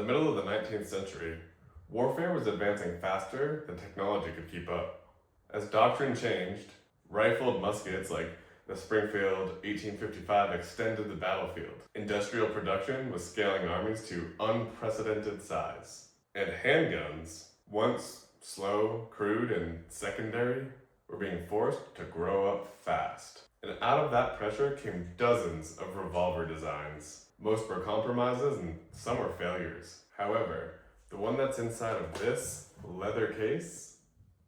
the middle of the 19th century, warfare was advancing faster than technology could keep up. As doctrine changed, rifled muskets like the Springfield 1855 extended the battlefield. Industrial production was scaling armies to unprecedented size. And handguns, once slow, crude, and secondary, were being forced to grow up fast. And out of that pressure came dozens of revolver designs. Most were compromises and some were failures. However, the one that's inside of this leather case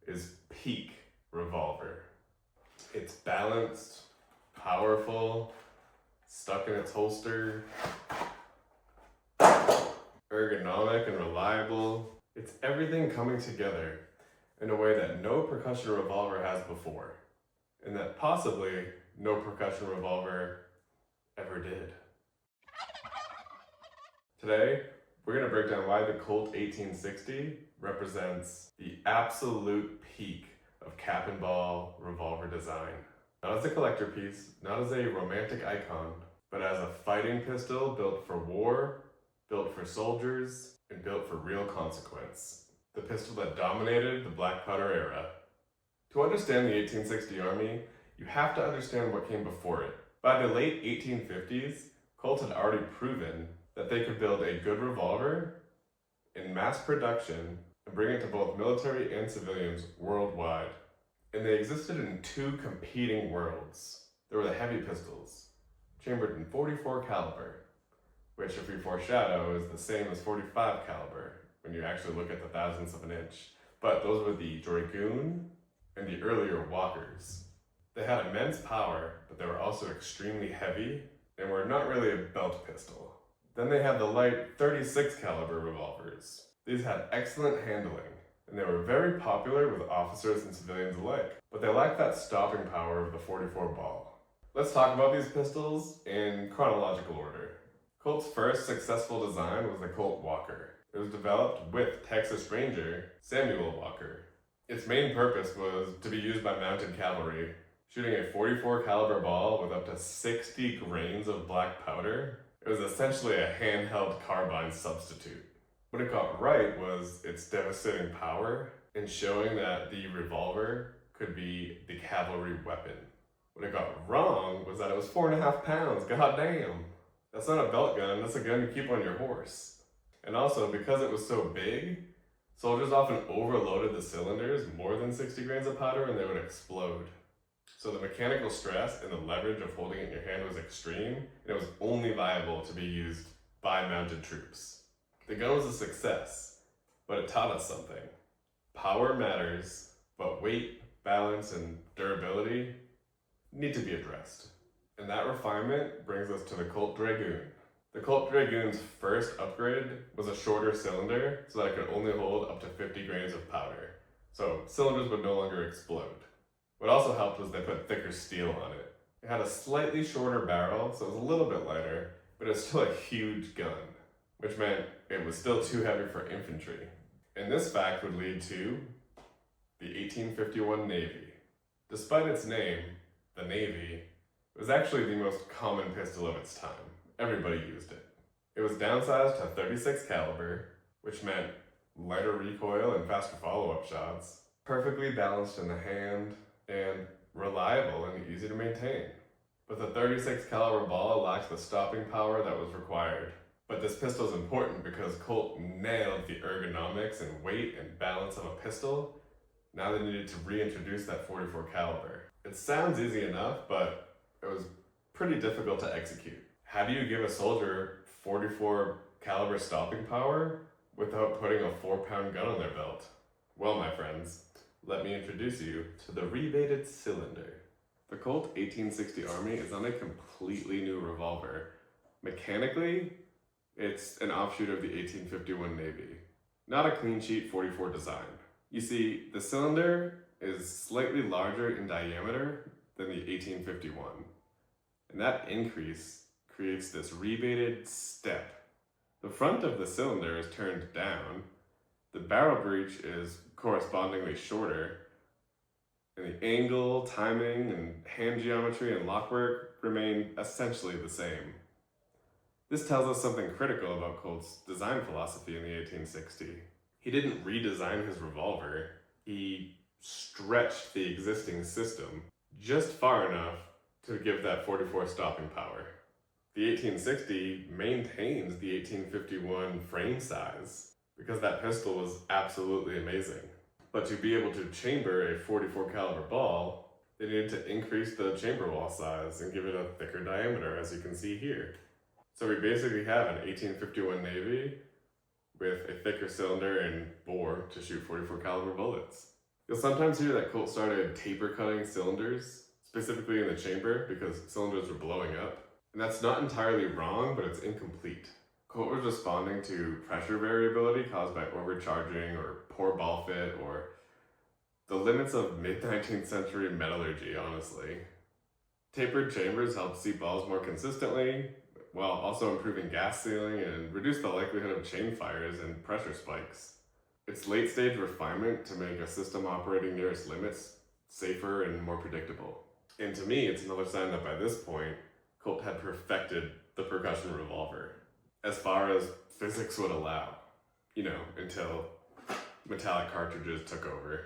is peak revolver. It's balanced, powerful, stuck in its holster, ergonomic and reliable. It's everything coming together in a way that no percussion revolver has before, and that possibly no percussion revolver ever did. Today, we're going to break down why the Colt 1860 represents the absolute peak of cap and ball revolver design. Not as a collector piece, not as a romantic icon, but as a fighting pistol built for war, built for soldiers, and built for real consequence. The pistol that dominated the black powder era. To understand the 1860 Army, you have to understand what came before it. By the late 1850s, Colt had already proven that they could build a good revolver in mass production and bring it to both military and civilians worldwide. And they existed in two competing worlds. There were the heavy pistols, chambered in .44 caliber, which if we foreshadow is the same as .45 caliber when you actually look at the thousandths of an inch. But those were the Dragoon and the earlier Walkers. They had immense power, but they were also extremely heavy and were not really a belt pistol. Then they had the light .36 caliber revolvers. These had excellent handling, and they were very popular with officers and civilians alike, but they lacked that stopping power of the .44 ball. Let's talk about these pistols in chronological order. Colt's first successful design was the Colt Walker. It was developed with Texas Ranger Samuel Walker. Its main purpose was to be used by mounted cavalry, shooting a .44 caliber ball with up to 60 grains of black powder. It was essentially a handheld carbine substitute. What it got right was its devastating power in showing that the revolver could be the cavalry weapon. What it got wrong was that it was 4.5 pounds, goddamn. That's not a belt gun, that's a gun you keep on your horse. And also, because it was so big, soldiers often overloaded the cylinders more than 60 grains of powder and they would explode. So the mechanical stress and the leverage of holding it in your hand was extreme, and it was only viable to be used by mounted troops. The gun was a success, but it taught us something. Power matters, but weight, balance, and durability need to be addressed. And that refinement brings us to the Colt Dragoon. The Colt Dragoon's first upgrade was a shorter cylinder so that it could only hold up to 50 grains of powder. So cylinders would no longer explode. What also helped was they put thicker steel on it. It had a slightly shorter barrel, so it was a little bit lighter, but it was still a huge gun, which meant it was still too heavy for infantry. And this fact would lead to the 1851 Navy. Despite its name, the Navy, was actually the most common pistol of its time. Everybody used it. It was downsized to .36 caliber, which meant lighter recoil and faster follow-up shots, perfectly balanced in the hand, and reliable and easy to maintain. But the .36 caliber ball lacks the stopping power that was required. But this pistol is important because Colt nailed the ergonomics and weight and balance of a pistol. Now they needed to reintroduce that .44 caliber. It sounds easy enough, but it was pretty difficult to execute. How do you give a soldier .44 caliber stopping power without putting a 4-pound gun on their belt? Well, my friends, let me introduce you to the rebated cylinder. The Colt 1860 Army is not a completely new revolver. Mechanically, it's an offshoot of the 1851 Navy. Not a clean sheet .44 design. You see, the cylinder is slightly larger in diameter than the 1851. And that increase creates this rebated step. The front of the cylinder is turned down, the barrel breech is correspondingly shorter, and the angle, timing, and hand geometry and lockwork remain essentially the same. This tells us something critical about Colt's design philosophy in the 1860s. He didn't redesign his revolver, he stretched the existing system just far enough to give that 44 stopping power. The 1860 maintains the 1851 frame size because that pistol was absolutely amazing. But to be able to chamber a 44 caliber ball, they needed to increase the chamber wall size and give it a thicker diameter, as you can see here. So we basically have an 1851 Navy with a thicker cylinder and bore to shoot 44 caliber bullets. You'll sometimes hear that Colt started taper cutting cylinders, specifically in the chamber, because cylinders were blowing up. And that's not entirely wrong, but it's incomplete. Colt was responding to pressure variability caused by overcharging or poor ball fit or the limits of mid-19th century metallurgy, honestly. Tapered chambers help seat balls more consistently, while also improving gas sealing and reduce the likelihood of chain fires and pressure spikes. It's late-stage refinement to make a system operating near its limits safer and more predictable. And to me, it's another sign that by this point, Colt had perfected the percussion revolver, as far as physics would allow, until metallic cartridges took over.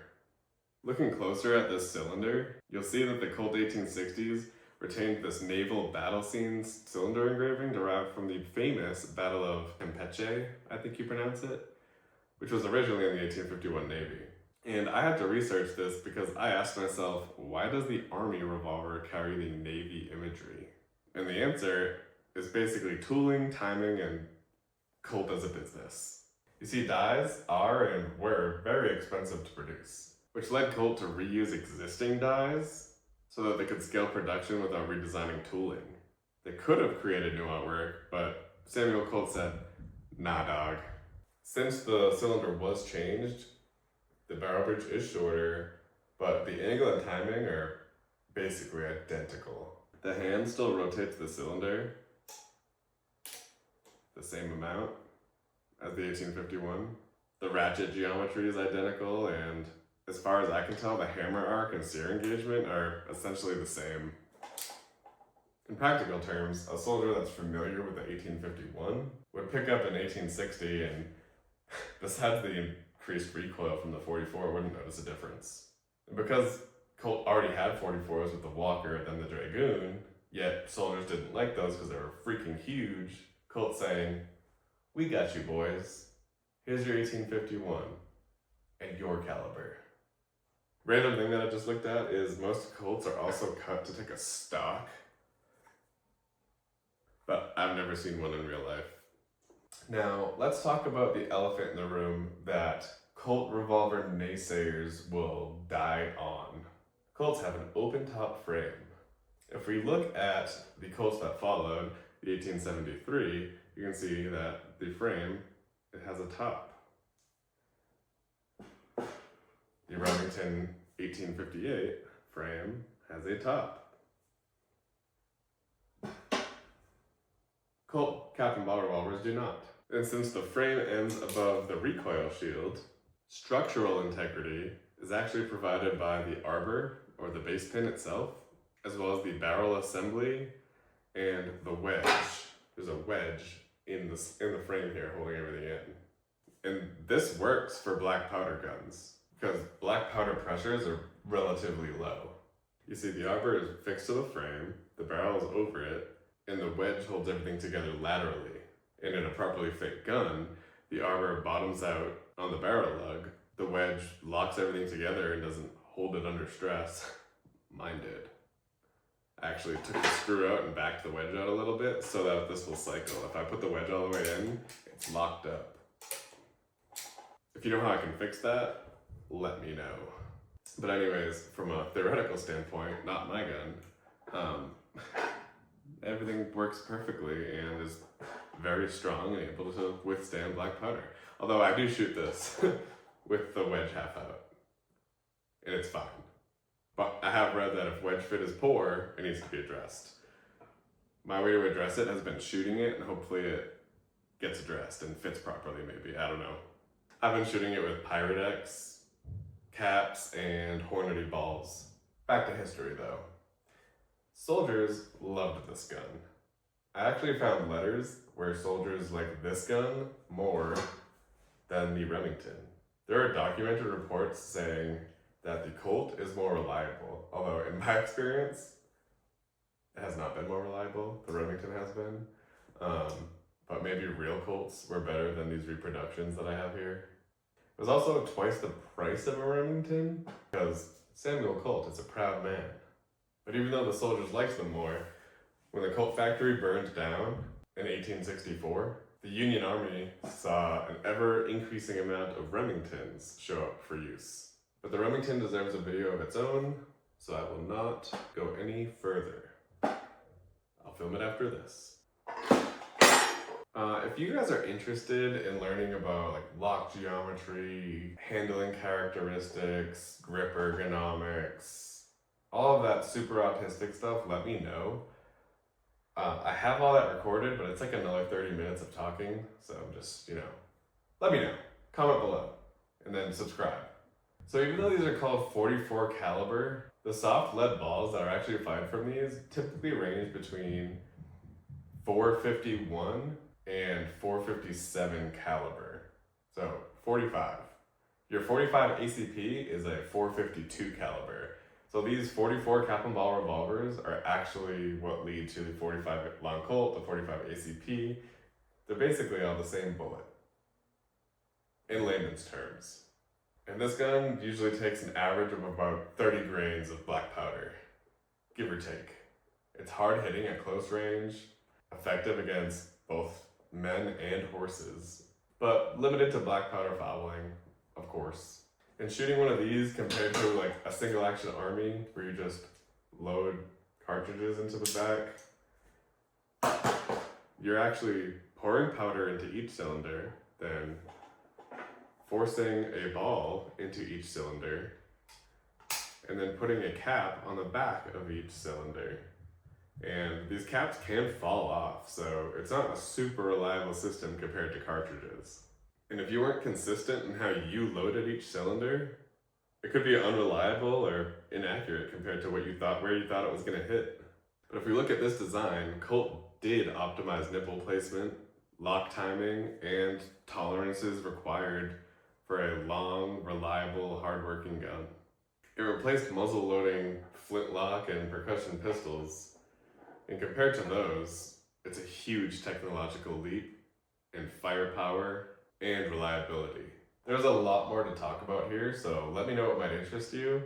Looking closer at this cylinder, you'll see that the Colt 1860s retained this naval battle scenes cylinder engraving derived from the famous Battle of Campeche, I think you pronounce it, which was originally in the 1851 Navy. And I had to research this because I asked myself, why does the Army revolver carry the Navy imagery? And the answer is basically tooling, timing, and Colt as a business. You see, dies are and were very expensive to produce, which led Colt to reuse existing dies so that they could scale production without redesigning tooling. They could have created new artwork, but Samuel Colt said, nah dog. Since the cylinder was changed, the barrel bridge is shorter, but the angle and timing are basically identical. The hand still rotates the cylinder the same amount as the 1851. The ratchet geometry is identical, and as far as I can tell, the hammer arc and sear engagement are essentially the same. In practical terms, a soldier that's familiar with the 1851 would pick up an 1860 and, besides the increased recoil from the 44, wouldn't notice a difference. And because Colt already had 44s with the Walker and then the Dragoon, yet soldiers didn't like those because they were freaking huge, Colt saying, we got you boys. Here's your 1851 and your caliber. Random thing that I just looked at is most Colts are also cut to take a stock, but I've never seen one in real life. Now, let's talk about the elephant in the room that Colt revolver naysayers will die on. Colts have an open top frame. If we look at the Colts that followed, the 1873, you can see that the frame, it has a top. The Remington 1858 frame has a top. Colt cap and ball revolvers do not. And since the frame ends above the recoil shield, structural integrity is actually provided by the arbor, or the base pin itself, as well as the barrel assembly and the wedge. There's a wedge in the frame here holding everything in. And this works for black powder guns, because black powder pressures are relatively low. You see, the arbor is fixed to the frame, the barrel is over it, and the wedge holds everything together laterally. And in a properly fit gun, the arbor bottoms out on the barrel lug, the wedge locks everything together and doesn't hold it under stress. Mine did. I actually took the screw out and backed the wedge out a little bit so that this will cycle. If I put the wedge all the way in, it's locked up. If you know how I can fix that, let me know. But anyways, from a theoretical standpoint, not my gun, everything works perfectly and is very strong and able to withstand black powder. Although I do shoot this with the wedge half out, and it's fine. But I have read that if wedge fit is poor, it needs to be addressed. My way to address it has been shooting it, and hopefully it gets addressed and fits properly maybe, I don't know. I've been shooting it with Pyrex, caps, and Hornady balls. Back to history though. Soldiers loved this gun. I actually found letters where soldiers like this gun more than the Remington. There are documented reports saying that the Colt is more reliable, although in my experience, it has not been more reliable. The Remington has been. But maybe real Colts were better than these reproductions that I have here. It was also twice the price of a Remington, because Samuel Colt is a proud man. But even though the soldiers liked them more, when the Colt factory burned down in 1864, the Union Army saw an ever-increasing amount of Remingtons show up for use. But the Remington deserves a video of its own, so I will not go any further. I'll film it after this. If you guys are interested in learning about like lock geometry, handling characteristics, grip ergonomics, all of that super autistic stuff, let me know. I have all that recorded, but it's like another 30 minutes of talking, so just, let me know. Comment below, and then subscribe. So even though these are called 44 caliber, the soft lead balls that are actually fired from these typically range between 451 and 457 caliber. So 45. Your 45 ACP is a 452 caliber. So these 44 cap and ball revolvers are actually what lead to the 45 long Colt, the 45 ACP. They're basically all the same bullet, in layman's terms. And this gun usually takes an average of about 30 grains of black powder, give or take. It's hard hitting at close range, effective against both men and horses, but limited to black powder fouling, of course. And shooting one of these compared to like a single action army where you just load cartridges into the back, you're actually pouring powder into each cylinder, then forcing a ball into each cylinder, and then putting a cap on the back of each cylinder. And these caps can fall off, so it's not a super reliable system compared to cartridges. And if you weren't consistent in how you loaded each cylinder, it could be unreliable or inaccurate compared to where you thought it was going to hit. But if we look at this design, Colt did optimize nipple placement, lock timing, and tolerances required for a long, reliable, hardworking gun. It replaced muzzle loading flintlock and percussion pistols, and compared to those, it's a huge technological leap in firepower and reliability. There's a lot more to talk about here, so let me know what might interest you.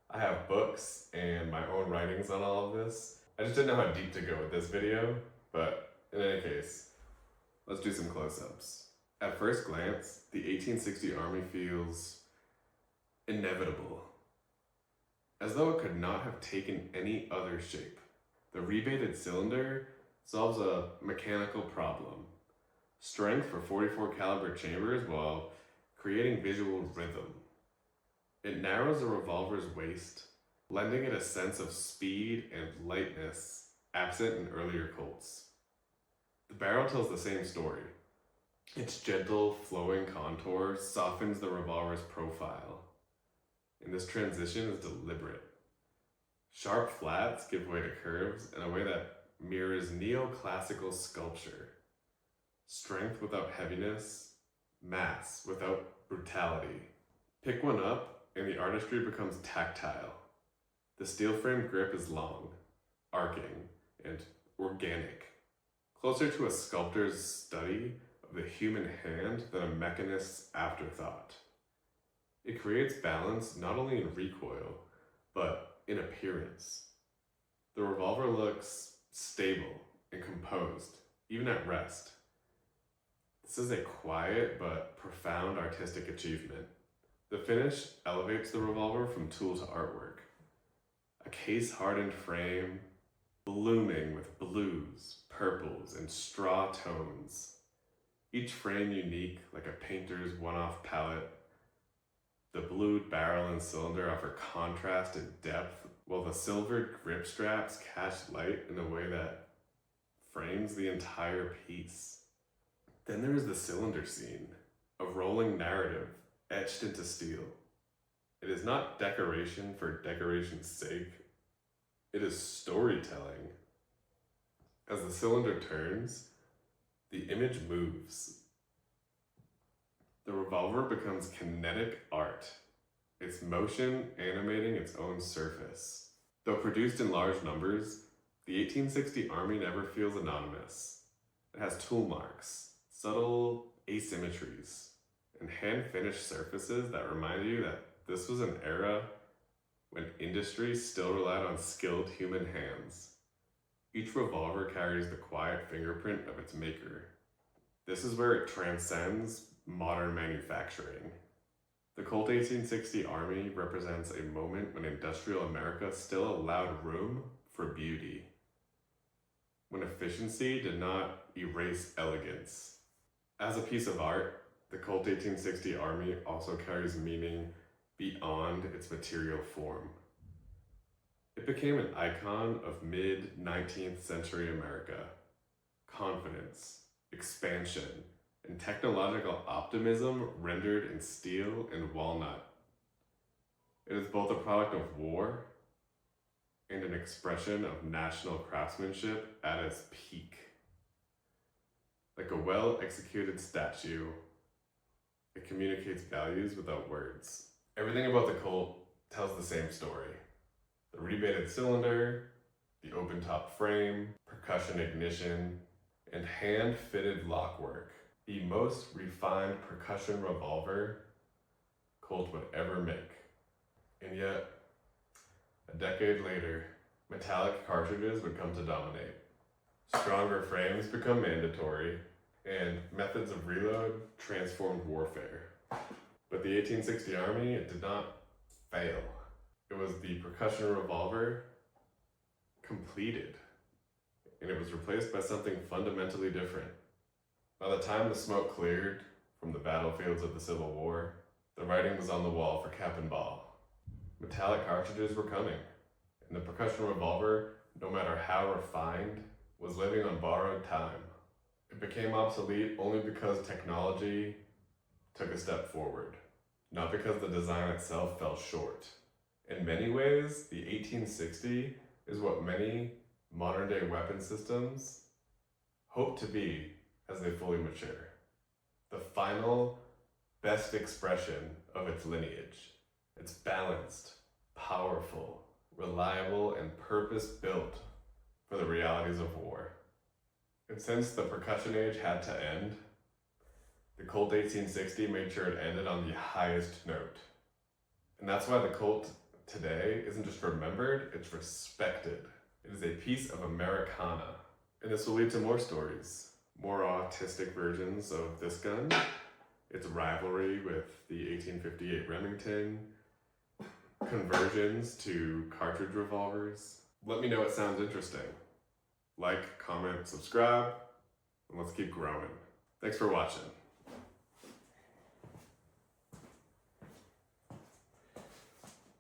I have books and my own writings on all of this. I just didn't know how deep to go with this video, but in any case, let's do some close-ups. At first glance, the 1860 Army feels inevitable, as though it could not have taken any other shape. The rebated cylinder solves a mechanical problem. Strength for 44 caliber chambers while creating visual rhythm. It narrows the revolver's waist, lending it a sense of speed and lightness absent in earlier Colts. The barrel tells the same story. Its gentle, flowing contour softens the revolver's profile, and this transition is deliberate. Sharp flats give way to curves in a way that mirrors neoclassical sculpture. Strength without heaviness, mass without brutality. Pick one up and the artistry becomes tactile. The steel frame grip is long, arcing, and organic, closer to a sculptor's study of the human hand than a mechanist's afterthought. It creates balance not only in recoil, but in appearance. The revolver looks stable and composed, even at rest. This is a quiet but profound artistic achievement. The finish elevates the revolver from tool to artwork. A case-hardened frame, blooming with blues, purples, and straw tones. Each frame unique like a painter's one-off palette. The blued barrel and cylinder offer contrast and depth, while the silvered grip straps cast light in a way that frames the entire piece. Then there is the cylinder scene, a rolling narrative etched into steel. It is not decoration for decoration's sake. It is storytelling. As the cylinder turns, the image moves. The revolver becomes kinetic art, its motion animating its own surface. Though produced in large numbers, the 1860 Army never feels anonymous. It has tool marks, subtle asymmetries, and hand-finished surfaces that remind you that this was an era when industry still relied on skilled human hands. Each revolver carries the quiet fingerprint of its maker. This is where it transcends modern manufacturing. The Colt 1860 Army represents a moment when industrial America still allowed room for beauty, when efficiency did not erase elegance. As a piece of art, the Colt 1860 Army also carries meaning beyond its material form. It became an icon of mid-19th century America. Confidence, expansion, and technological optimism rendered in steel and walnut. It is both a product of war and an expression of national craftsmanship at its peak. Like a well-executed statue, it communicates values without words. Everything about the Colt tells the same story. The rebated cylinder, the open top frame, percussion ignition, and hand-fitted lockwork. The most refined percussion revolver Colt would ever make. And yet, a decade later, metallic cartridges would come to dominate. Stronger frames become mandatory, and methods of reload transformed warfare. But the 1860 Army, it did not fail. It was the percussion revolver completed, and it was replaced by something fundamentally different. By the time the smoke cleared from the battlefields of the Civil War, the writing was on the wall for cap and ball. Metallic cartridges were coming, and the percussion revolver, no matter how refined, was living on borrowed time. It became obsolete only because technology took a step forward, not because the design itself fell short. In many ways, the 1860 is what many modern-day weapon systems hope to be as they fully mature. The final, best expression of its lineage. It's balanced, powerful, reliable, and purpose-built for the realities of war. And since the percussion age had to end, the Colt 1860 made sure it ended on the highest note. And that's why the Colt today isn't just remembered, it's respected. It is a piece of Americana. And this will lead to more stories, more autistic versions of this gun, its rivalry with the 1858 Remington, conversions to cartridge revolvers. Let me know what sounds interesting. Like, comment, subscribe, and let's keep growing. Thanks for watching.